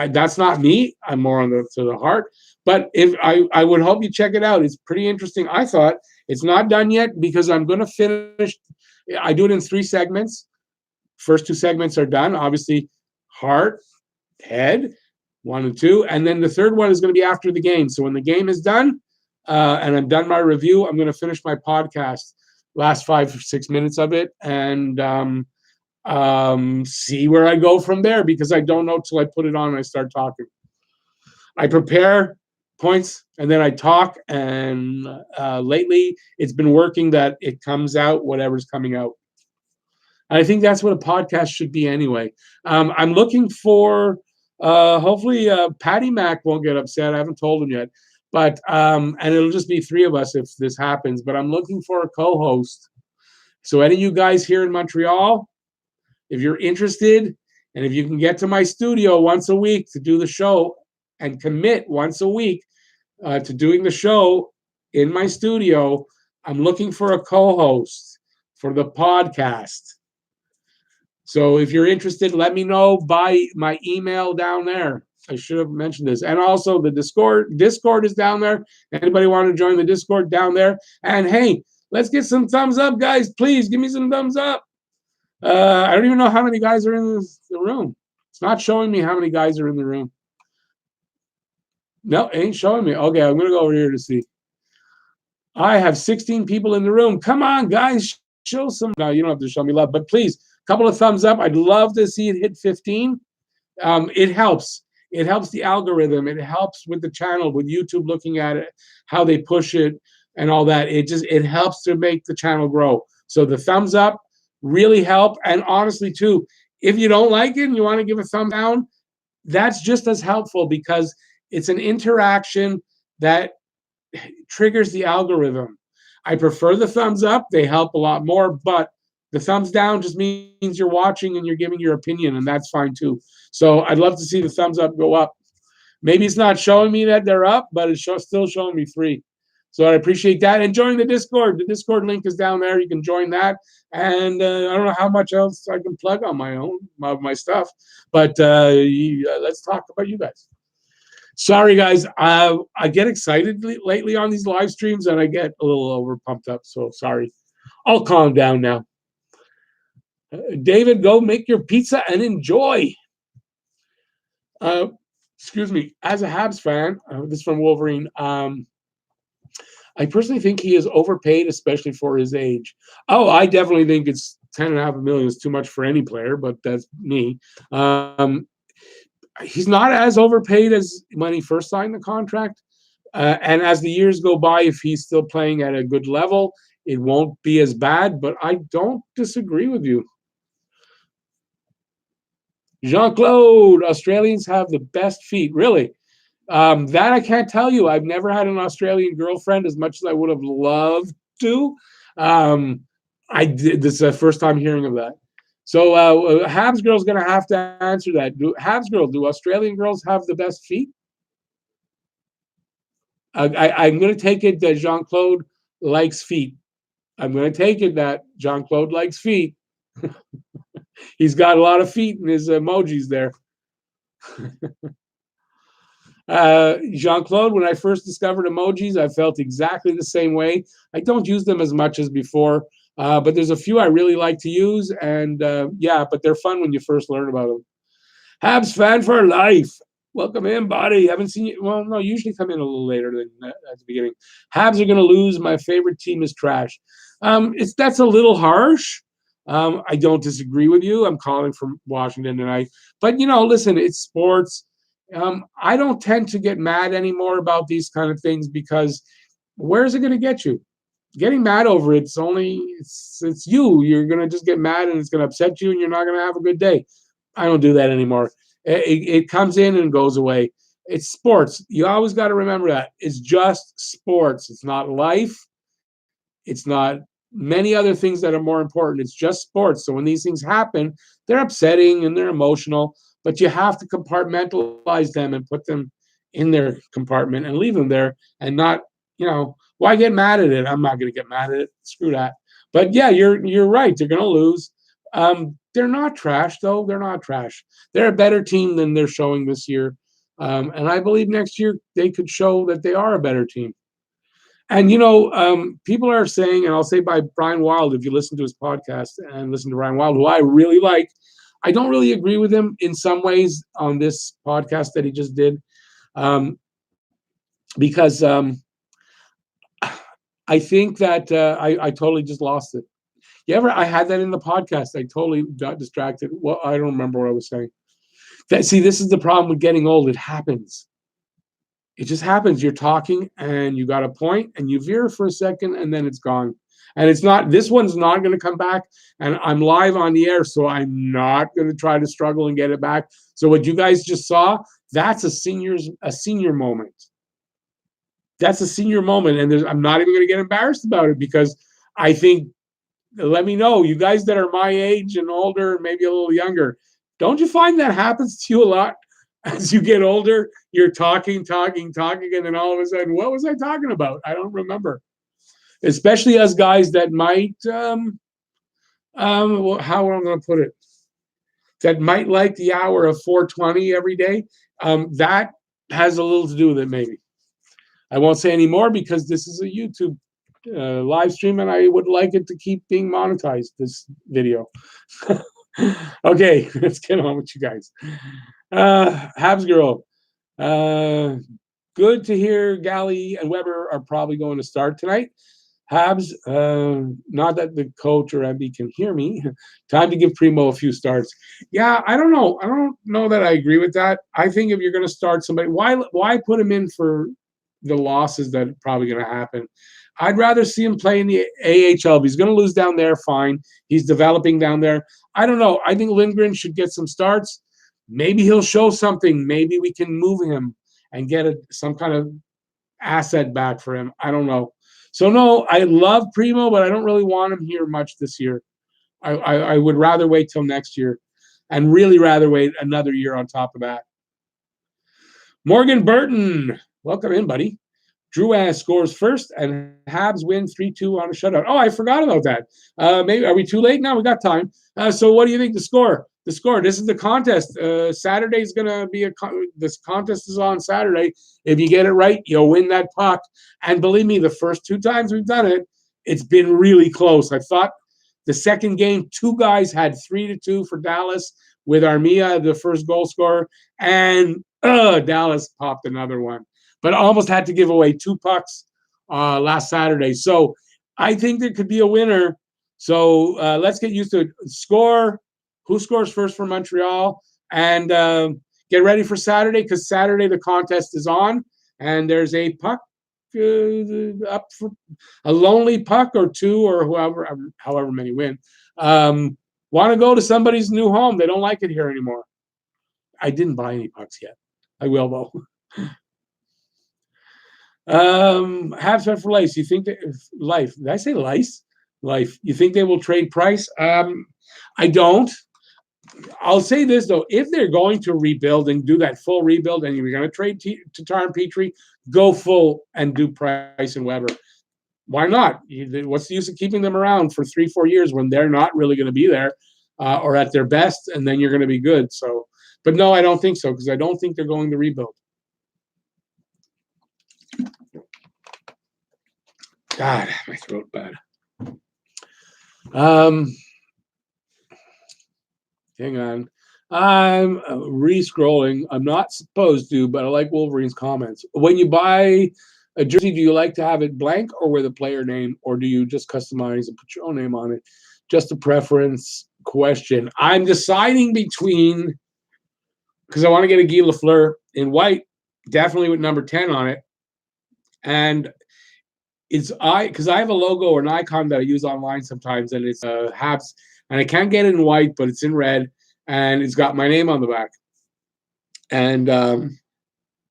That's not me. I'm more on to the heart. But if I would hope you check it out. It's pretty interesting. I thought it's not done yet because I'm going to finish. I do it in 3 segments. First 2 segments are done. Obviously, heart, head, 1 and 2, and then the third one is going to be after the game. So when the game is done, and I'm done my review, I'm going to finish my podcast, last 5 or 6 minutes of it, and see where I go from there, because I don't know till I put it on and I start talking. I prepare points and then I talk, and lately it's been working that it comes out whatever's coming out. And I think that's what a podcast should be anyway. I'm looking for hopefully Patty Mac won't get upset. I haven't told him yet. But and it'll just be 3 of us if this happens. But I'm looking for a co-host. So any of you guys here in Montreal, if you're interested, and if you can get to my studio once a week to do the show and commit once a week to doing the show in my studio, I'm looking for a co-host for the podcast. So if you're interested, let me know by my email down there. I should have mentioned this. And also the Discord is down there. Anybody want to join the Discord down there? And hey, let's get some thumbs up, guys. Please give me some thumbs up. I don't even know how many guys are in the room. It's not showing me how many guys are in the room. No, it ain't showing me. Okay, I'm going to go over here to see. I have 16 people in the room. Come on, guys. Show some. No, you don't have to show me love, but please, a couple of thumbs up. I'd love to see it hit 15. It helps. It helps the algorithm. It helps with the channel, with YouTube looking at it, how they push it, and all that. It helps to make the channel grow. So the thumbs up really help. And honestly, too, if you don't like it and you want to give a thumb down, that's just as helpful because it's an interaction that triggers the algorithm. I prefer the thumbs up. They help a lot more, but the thumbs down just means you're watching and you're giving your opinion, and that's fine too. So I'd love to see the thumbs up go up. Maybe it's not showing me that they're up, but it's still showing me 3. So I appreciate that. And join the Discord. The Discord link is down there. You can join that. And I don't know how much else I can plug on my own, my stuff. But let's talk about you guys. Sorry, guys. I get excited lately on these live streams, and I get a little over pumped up. So sorry. I'll calm down now. David, go make your pizza and enjoy. Excuse me. As a Habs fan, this is from Wolverine. I personally think he is overpaid, especially for his age. Oh, I definitely think it's $10.5 million is too much for any player, but that's me. He's not as overpaid as when he first signed the contract. And as the years go by, if he's still playing at a good level, it won't be as bad. But I don't disagree with you. Jean-Claude, Australians have the best feet. Really? That I can't tell you. I've never had an Australian girlfriend as much as I would have loved to. I did. This is the first time hearing of that. So Habs girl's going to have to answer that. Habs girl, do Australian girls have the best feet? I'm going to take it that Jean-Claude likes feet. I'm going to take it that Jean-Claude likes feet. He's got a lot of feet in his emojis there. Jean-Claude, when I first discovered emojis, I felt exactly the same way. I don't use them as much as before, but there's a few I really like to use, and yeah, but they're fun when you first learn about them. Habs fan for life. Welcome in, buddy. Haven't seen you. Well, no, usually come in a little later than at the beginning. Habs are going to lose. My favorite team is trash. That's a little harsh. I don't disagree with you. I'm calling from Washington tonight. But, listen, it's sports. I don't tend to get mad anymore about these kind of things because where is it going to get you? Getting mad over it's you. You're going to just get mad and it's going to upset you and you're not going to have a good day. I don't do that anymore. It comes in and goes away. It's sports. You always got to remember that. It's just sports. It's not life. It's not many other things that are more important. It's just sports. So when these things happen, they're upsetting and they're emotional, but you have to compartmentalize them and put them in their compartment and leave them there and not, why get mad at it? I'm not going to get mad at it. Screw that. But yeah, you're right. They're going to lose. They're not trash, though. They're not trash. They're a better team than they're showing this year. And I believe next year they could show that they are a better team. And, people are saying, and I'll say by Brian Wild, if you listen to his podcast and listen to Brian Wild, who I really like, I don't really agree with him in some ways on this podcast that he just did. Because I think that I totally just lost it. I had that in the podcast. I totally got distracted. Well, I don't remember what I was saying. This is the problem with getting old. It happens. It just happens. You're talking and you got a point and you veer for a second and then it's gone. And this one's not going to come back. And I'm live on the air, so I'm not going to try to struggle and get it back. So what you guys just saw, that's a senior moment. That's a senior moment. And I'm not even going to get embarrassed about it because I think, let me know, you guys that are my age and older, maybe a little younger, don't you find that happens to you a lot? As you get older, you're talking, and then all of a sudden, what was I talking about? I don't remember. Especially as guys that might, how am I going to put it? That might like the hour of 420 every day. That has a little to do with it, maybe. I won't say any more because this is a YouTube live stream, and I would like it to keep being monetized, this video. Okay, let's get on with you guys. Habs girl. Good to hear Galley and Weber are probably going to start tonight. Habs, not that the coach or MB can hear me. Time to give Primo a few starts. Yeah, I don't know. I don't know that I agree with that. I think if you're going to start somebody, why put him in for the losses that are probably going to happen? I'd rather see him play in the AHL. If he's going to lose down there, fine. He's developing down there. I don't know. I think Lindgren should get some starts. Maybe he'll show something. Maybe we can move him and get some kind of asset back for him. I don't know. So no, I love Primo, but I don't really want him here much this year. I would rather wait till next year, and really rather wait another year on top of that. Morgan Burton, welcome in, buddy. Drouin scores first, and Habs win 3-2 on a shutout. Oh, I forgot about that. Maybe are we too late now? We got time. So what do you think the score? The score. This is the contest. Saturday is going to be this contest is on Saturday. If you get it right, you'll win that puck. And believe me, the first 2 times we've done it, it's been really close. I thought the second game, 2 guys had 3-2 for Dallas with Armia, the first goal scorer, and Dallas popped another one. But almost had to give away 2 pucks last Saturday. So I think there could be a winner. So let's get used to it. Score. Who scores first for Montreal? And get ready for Saturday, because Saturday the contest is on. And there's a puck up for a lonely puck or 2 or however many win. Want to go to somebody's new home. They don't like it here anymore. I didn't buy any pucks yet. I will, though. Habs for life. You think that life? Did I say lice? Life. You think they will trade Price? I don't. I'll say this though: if they're going to rebuild and do that full rebuild, and you're going to trade Tatar and Petrie, go full and do Price and Weber. Why not? What's the use of keeping them around for 3-4 years when they're not really going to be there or at their best, and then you're going to be good? So, but no, I don't think so, because I don't think they're going to rebuild. God, my throat bad. Hang on. I'm re-scrolling. I'm not supposed to, but I like Wolverine's comments. When you buy a jersey, do you like to have it blank or with a player name, or do you just customize and put your own name on it? Just a preference question. I'm deciding between, because I want to get a Guy Lafleur in white, definitely with number 10 on it. And because I have a logo or an icon that I use online sometimes, and it's Habs, and I can't get it in white, but it's in red, and it's got my name on the back. And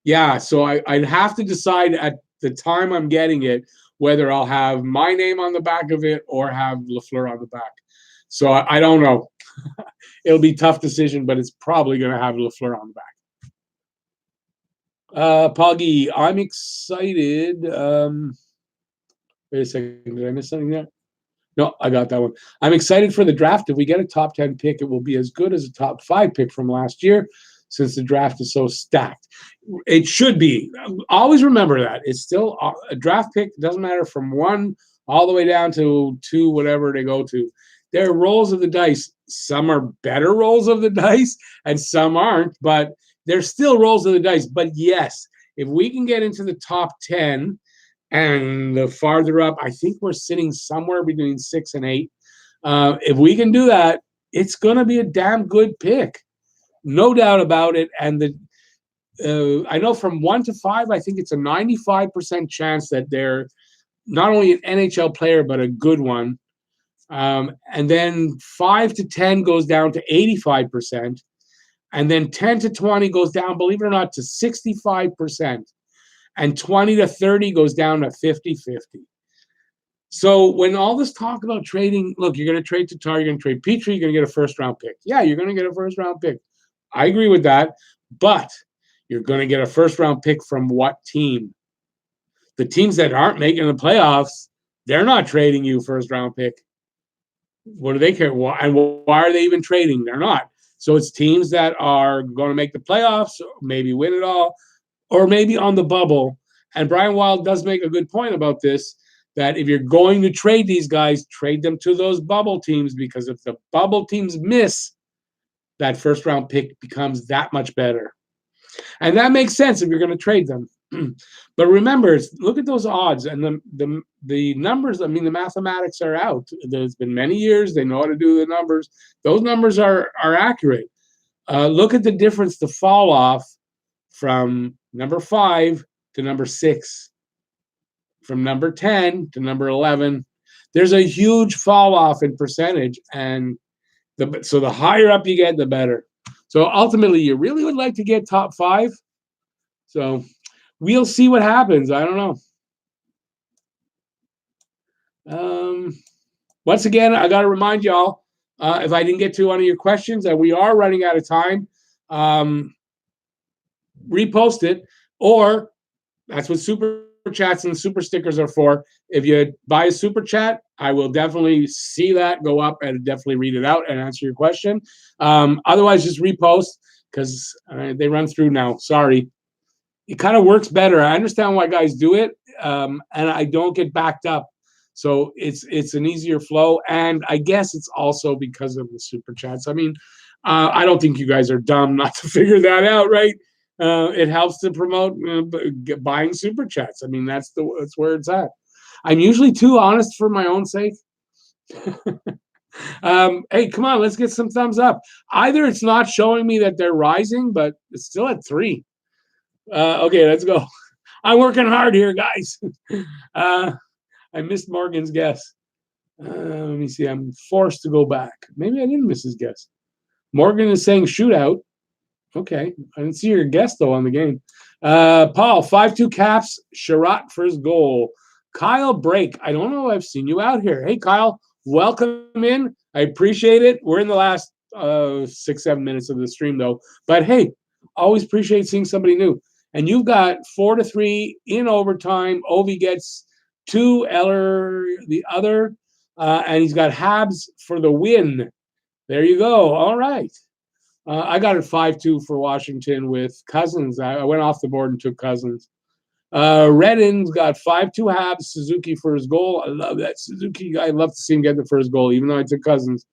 yeah, so I'd have to decide at the time I'm getting it whether I'll have my name on the back of it or have Lafleur on the back. So I don't know. It'll be a tough decision, but it's probably going to have Lafleur on the back. Poggy, I'm excited. Wait a second. Did I miss something there? No, I got that one. I'm excited for the draft. If we get a top 10 pick, it will be as good as a top 5 pick from last year, since the draft is so stacked. It should be. Always remember that. It's still a draft pick. It doesn't matter from 1 all the way down to 2, whatever they go to. There are rolls of the dice. Some are better rolls of the dice, and some aren't, but they're still rolls of the dice. But yes, if we can get into the top 10, and the farther up, I think we're sitting somewhere between 6 and 8. If we can do that, it's going to be a damn good pick. No doubt about it. And I know from 1 to 5, I think it's a 95% chance that they're not only an NHL player, but a good one. And then 5 to 10 goes down to 85%. And then 10 to 20 goes down, believe it or not, to 65%. And 20 to 30 goes down to 50-50. So when all this talk about trading, look, you're going to trade Tatar, you're going to trade Petrie, you're going to get a first-round pick. Yeah, you're going to get a first-round pick. I agree with that. But you're going to get a first-round pick from what team? The teams that aren't making the playoffs, they're not trading you first-round pick. What do they care? And why are they even trading? They're not. So it's teams that are going to make the playoffs, maybe win it all, or maybe on the bubble. And Brian Wild does make a good point about this, that if you're going to trade these guys, trade them to those bubble teams, because if the bubble teams miss, that first-round pick becomes that much better. And that makes sense if you're going to trade them. But remember, look at those odds and the numbers. I mean, the mathematics are out. There's been many years. They know how to do the numbers. Those numbers are accurate. Look at the difference, the fall off from number 5 to number 6, from number 10 to number 11. There's a huge fall off in percentage, and so the higher up you get, the better. So ultimately, you really would like to get top 5. So we'll see what happens. I don't know. Once again, I got to remind y'all, if I didn't get to one of your questions, that we are running out of time, repost it, or that's what super chats and super stickers are for. If you buy a super chat, I will definitely see that go up and definitely read it out and answer your question. Otherwise, just repost, because they run through now. Sorry. It kind of works better. I understand why guys do it, and I don't get backed up. So it's an easier flow, and I guess it's also because of the super chats. I mean, I don't think you guys are dumb not to figure that out, right? It helps to promote buying super chats. I mean, that's where it's at. I'm usually too honest for my own sake. Hey, come on, let's get some thumbs up. Either it's not showing me that they're rising, but it's still at 3. Okay, let's go. I'm working hard here, guys. I missed Morgan's guess. Let me see. I'm forced to go back. Maybe I didn't miss his guess. Morgan is saying shootout. Okay. I didn't see your guess, though, on the game. Paul, 5-2 Caps. Sherratt for his goal. Kyle Break. I don't know if I've seen you out here. Hey, Kyle, welcome in. I appreciate it. We're in the last 6-7 minutes of the stream, though. But, hey, always appreciate seeing somebody new. And you've got 4-3 in overtime. Ovi gets 2, Eller the other, and he's got Habs for the win. There you go. All right. I got it 5-2 for Washington with Cousins. I went off the board and took Cousins. Redden's got 5-2 Habs, Suzuki for his goal. I love that Suzuki. I'd love to see him get the first goal, even though I took Cousins.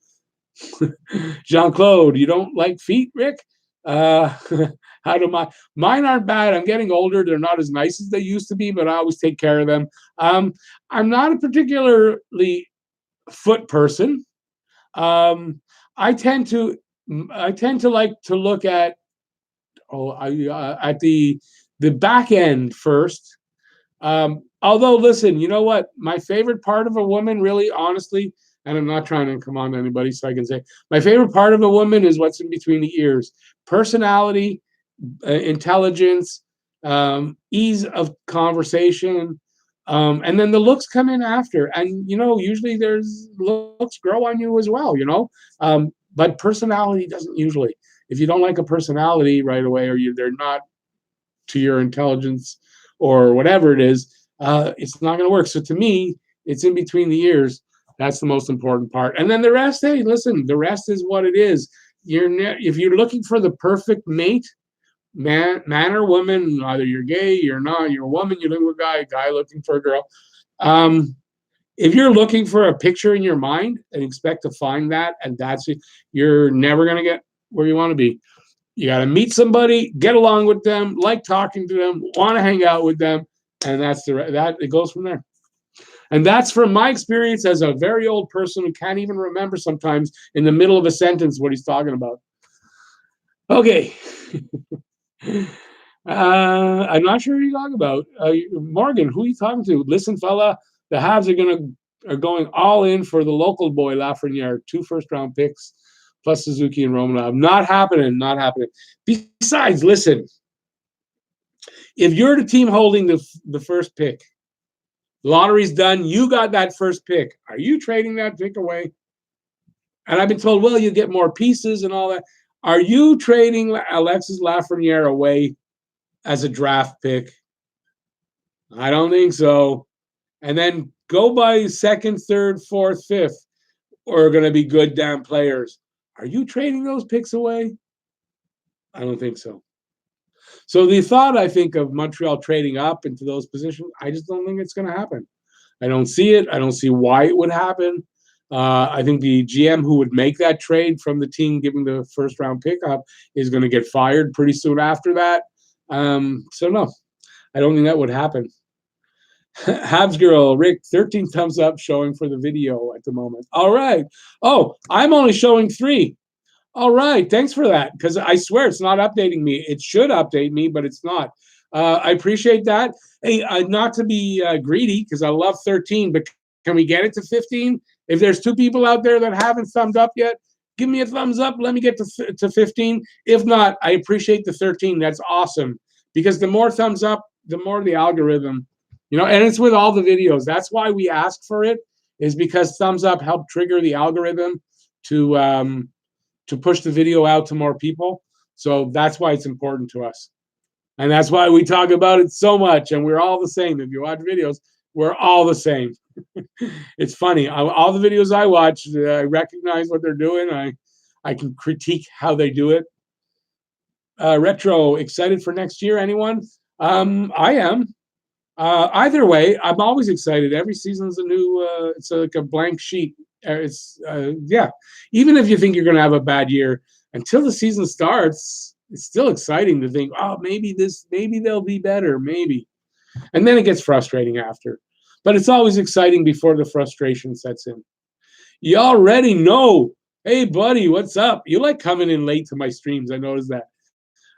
Jean-Claude, you don't like feet, Rick? How do mine aren't bad. I'm getting older. They're not as nice as they used to be, but I always take care of them. I'm not a particularly foot person. I tend to like to look at at the back end first. Although, listen, you know what? My favorite part of a woman, really, honestly, and I'm not trying to come on to anybody, so I can say my favorite part of a woman is what's in between the ears: personality, intelligence, ease of conversation, and then the looks come in after. And usually there's looks grow on you as well. But personality doesn't usually. If you don't like a personality right away, or they're not to your intelligence or whatever it is, it's not going to work. So to me, it's in between the ears. That's the most important part. And then the rest, hey, listen, the rest is what it is. If you're looking for the perfect mate, man or woman, either you're gay, you're not, you're a woman, you're looking for a guy looking for a girl. If you're looking for a picture in your mind and expect to find that, and that's it, you're never going to get where you want to be. You got to meet somebody, get along with them, like talking to them, want to hang out with them, and it goes from there. And that's from my experience as a very old person who can't even remember sometimes in the middle of a sentence what he's talking about. Okay. I'm not sure who you're talking about. Morgan, who are you talking to? Listen, fella, the Habs are going all in for the local boy, Lafreniere, 2 first-round picks, plus Suzuki and Romanov. Not happening. Besides, listen, if you're the team holding the first pick, lottery's done, you got that first pick. Are you trading that pick away? And I've been told, well, you get more pieces and all that. Are you trading Alexis Lafreniere away as a draft pick? I don't think so. And then go by 2nd, 3rd, 4th, 5th, or are going to be good damn players. Are you trading those picks away? I don't think so. So the thought, I think, of Montreal trading up into those positions, I just don't think it's going to happen. I don't see it. I don't see why it would happen. I think the GM who would make that trade from the team giving the first-round pickup is going to get fired pretty soon after that. So no, I don't think that would happen. Habs girl, Rick, 13 thumbs up showing for the video at the moment. All right. Oh, I'm only showing 3. All right. Thanks for that. Because I swear it's not updating me. It should update me, but it's not. I appreciate that. Hey, not to be greedy, because I love 13, but can we get it to 15? If there's 2 people out there that haven't thumbed up yet, give me a thumbs up. Let me get to 15. If not, I appreciate the 13. That's awesome. Because the more thumbs up, the more the algorithm, and it's with all the videos. That's why we ask for it, is because thumbs up help trigger the algorithm to push the video out to more people. So that's why it's important to us. And that's why we talk about it so much. And we're all the same. If you watch videos, we're all the same. It's funny. All the videos I watch, I recognize what they're doing. I can critique how they do it. Retro, excited for next year? Anyone? I am. Either way, I'm always excited. Every season's a new. It's like a blank sheet. Yeah. Even if you think you're going to have a bad year, until the season starts, it's still exciting to think, oh, maybe they'll be better, maybe. And then it gets frustrating after. But it's always exciting before the frustration sets in. You already know. Hey, buddy, what's up? You like coming in late to my streams. I noticed that.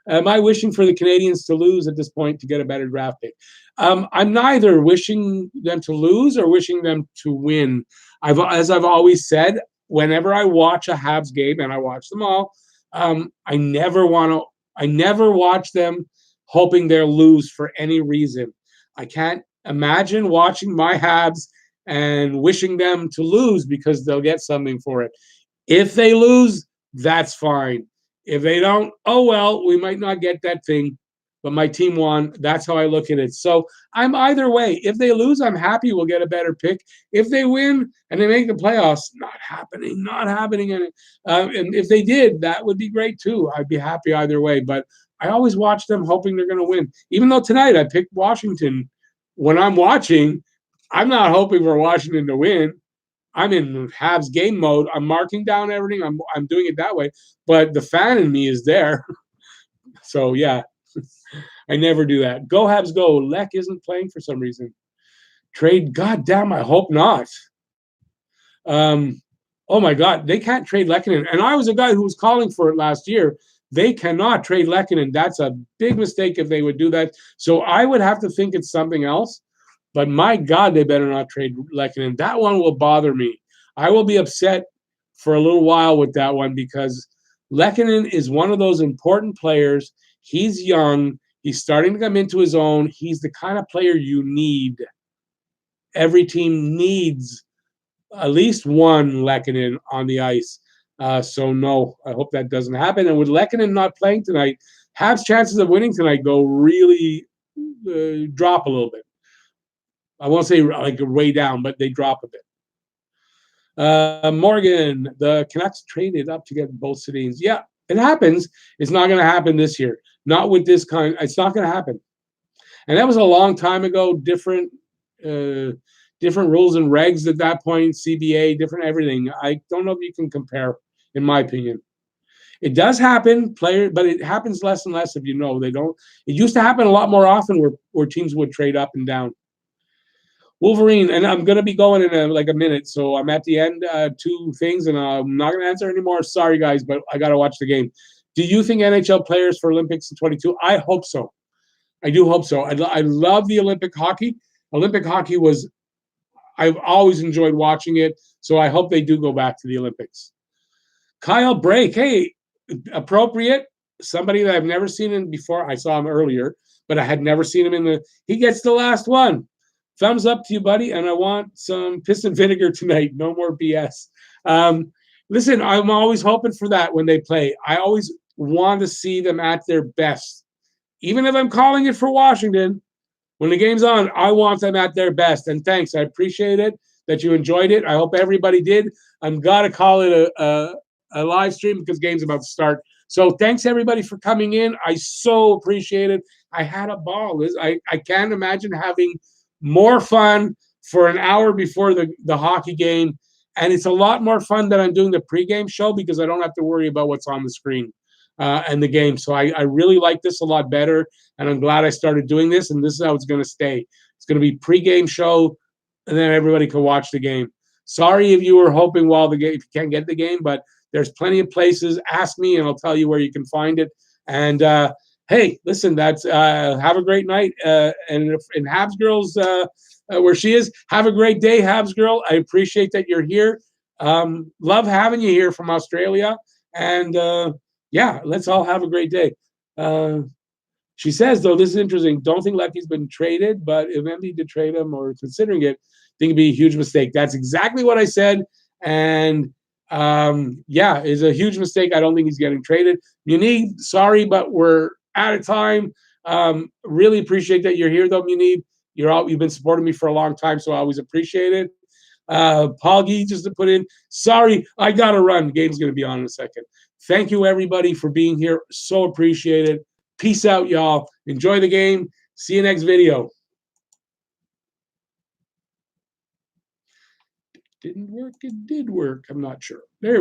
Am I wishing for the Canadians to lose at this point to get a better draft pick? I'm neither wishing them to lose or wishing them to win. As I've always said, whenever I watch a Habs game, and I watch them all, I never watch them hoping they'll lose for any reason. I can't imagine watching my Habs and wishing them to lose because they'll get something for it. If they lose, that's fine. If they don't, oh well, we might not get that thing, but my team won. That's how I look at it. So I'm either way. If they lose, I'm happy we'll get a better pick. If they win and they make the playoffs, not happening. And if they did, that would be great too. I'd be happy either way. But I always watch them hoping they're going to win. Even though tonight I picked Washington, when I'm watching, I'm not hoping for Washington to win. I'm in Habs game mode. I'm marking down everything. I'm doing it that way. But the fan in me is there. So, yeah, I never do that. Go Habs, go. Lek isn't playing for some reason. Trade, goddamn, I hope not. Oh, my God, they can't trade Lehkonen. And I was a guy who was calling for it last year. They cannot trade Lehkonen. That's a big mistake if they would do that. So I would have to think it's something else. But my God, they better not trade Lehkonen. That one will bother me. I will be upset for a little while with that one because Lehkonen is one of those important players. He's young. He's starting to come into his own. He's the kind of player you need. Every team needs at least one Lehkonen on the ice. So, no, I hope that doesn't happen. And with Lehkonen not playing tonight, Habs' chances of winning tonight go really drop a little bit. I won't say like way down, but they drop a bit. Morgan, the Canucks traded up to get both Sedins. Yeah, it happens. It's not going to happen this year. Not with this kind. It's not going to happen. And that was a long time ago. Different rules and regs at that point. CBA, different everything. I don't know if you can compare, in my opinion. It does happen, but it happens less and less if you know. They don't. It used to happen a lot more often where teams would trade up and down. Wolverine, and I'm going to be going in a minute, so I'm at the end, 2 things, and I'm not going to answer anymore. Sorry, guys, but I got to watch the game. Do you think NHL players for Olympics in 22? I hope so. I do hope so. I love the Olympic hockey. Olympic hockey I've always enjoyed watching it, so I hope they do go back to the Olympics. Kyle Brake, hey, appropriate. Somebody that I've never seen him before. I saw him earlier, but I had never seen him he gets the last one. Thumbs up to you, buddy, and I want some piss and vinegar tonight. No more BS. Listen, I'm always hoping for that when they play. I always want to see them at their best. Even if I'm calling it for Washington, when the game's on, I want them at their best. And thanks. I appreciate it that you enjoyed it. I hope everybody did. I'm got to call it a live stream because game's about to start. So thanks, everybody, for coming in. I so appreciate it. I had a ball. I can't imagine having more fun for an hour before the hockey game. And it's a lot more fun than I'm doing the pregame show because I don't have to worry about what's on the screen. and the game. So I really like this a lot better, and I'm glad I started doing this. And this is how it's going to stay. It's going to be pregame show, and then everybody can watch the game. Sorry if you were hoping while the game, if you can't get the game, but there's plenty of places. Ask me, and I'll tell you where you can find it. And hey, listen, that's have a great night. And Habs girls, where she is, have a great day, Habs girl. I appreciate that you're here. Love having you here from Australia. And yeah, let's all have a great day. She says, though, this is interesting. Don't think Lecky's been traded, but if MD did trade him or considering it, I think it'd be a huge mistake. That's exactly what I said. And yeah, it's a huge mistake. I don't think he's getting traded. Munib, sorry, but we're out of time. Really appreciate that you're here, though, Munib. You've been supporting me for a long time, so I always appreciate it. Paul Gee just to put in, sorry, I got to run. The game's going to be on in a second. Thank you, everybody, for being here. So appreciate it. Peace out, y'all. Enjoy the game. See you next video. Didn't work. It did work. I'm not sure. There